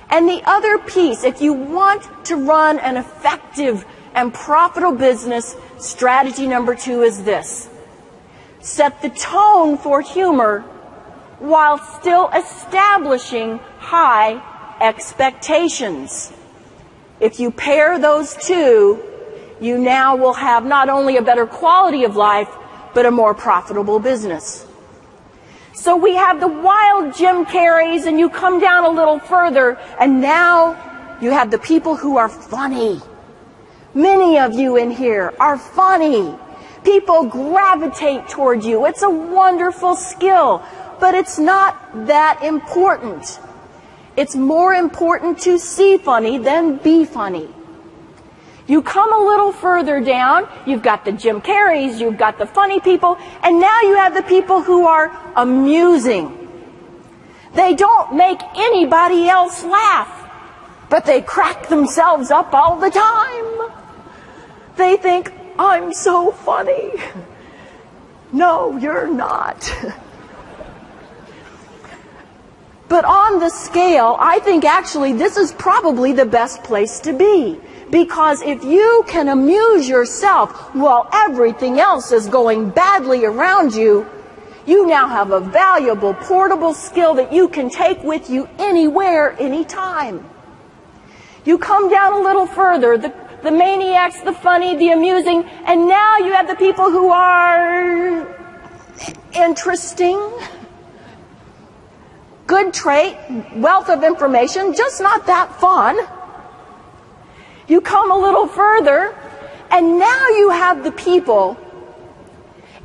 And the other piece, if you want to run an effective and profitable business, strategy number 2 is this. Set the tone for humor while still establishing high expectations. If you pair those two, you now will have not only a better quality of life, but a more profitable business. So we have the wild Jim Carreys, and you come down a little further, and now you have the people who are funny. Many of you in here are funny. People gravitate toward you. It's a wonderful skill, but it's not that important. It's more important to see funny than be funny. You come a little further down, you've got the Jim Carreys, you've got the funny people, and now you have the people who are amusing. They don't make anybody else laugh, but they crack themselves up all the time. They think, I'm so funny. No, you're not. But on the scale, I think actually this is probably the best place to be. Because if you can amuse yourself while everything else is going badly around you, you now have a valuable, portable skill that you can take with you anywhere, anytime. You come down a little further, the maniacs, the funny, the amusing, and now you have the people who are interesting, good trait, wealth of information, just not that fun. You come a little further, and now you have the people.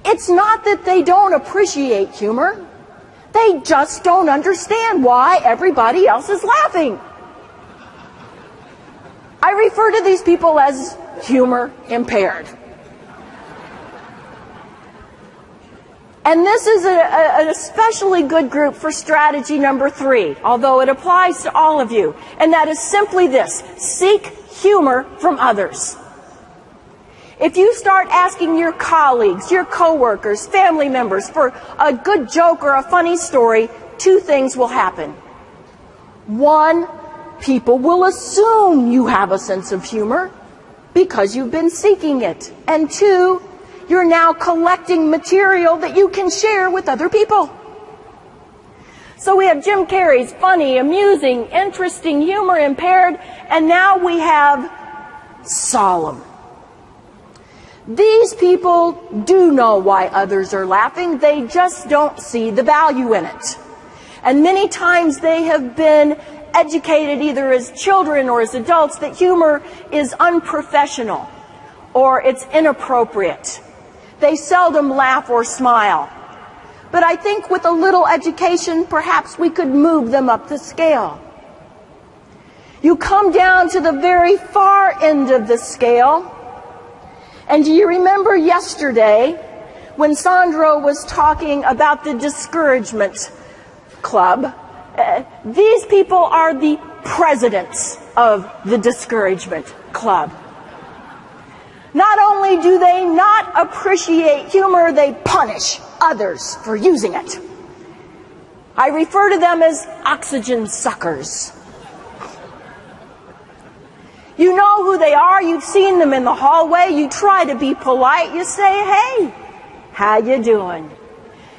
It's not that they don't appreciate humor. They just don't understand why everybody else is laughing. I refer to these people as humor impaired. And this is an especially good group for strategy number 3, although it applies to all of you. And that is simply this: seek humor from others. If you start asking your colleagues, your coworkers, family members for a good joke or a funny story, 2 things will happen. 1, people will assume you have a sense of humor because you've been seeking it. And 2, you're now collecting material that you can share with other people. So we have Jim Carrey's funny, amusing, interesting, humor impaired, and now we have solemn. These people do know why others are laughing. They just don't see the value in it. And many times they have been educated either as children or as adults that humor is unprofessional or it's inappropriate. They seldom laugh or smile. But I think with a little education, perhaps we could move them up the scale. You come down to the very far end of the scale. And do you remember yesterday when Sandro was talking about the discouragement club? These people are the presidents of the discouragement club. Not only do they not appreciate humor, they punish others for using it. I refer to them as oxygen suckers. You know who they are. You've seen them in the hallway. You try to be polite. You say, hey, how you doing?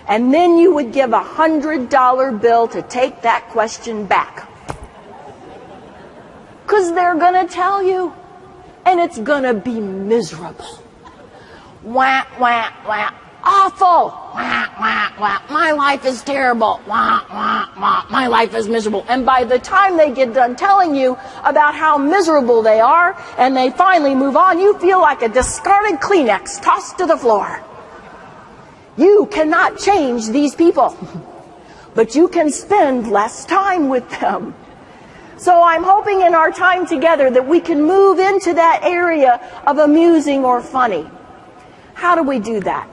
And then you would give $100 bill to take that question back. Because they're going to tell you. And it's going to be miserable. Wah, wah, wah. Awful. Wah, wah, wah. My life is terrible. Wah, wah, wah. My life is miserable. And by the time they get done telling you about how miserable they are, and they finally move on, you feel like a discarded Kleenex tossed to the floor. You cannot change these people, but you can spend less time with them. So I'm hoping in our time together that we can move into that area of amusing or funny. How do we do that?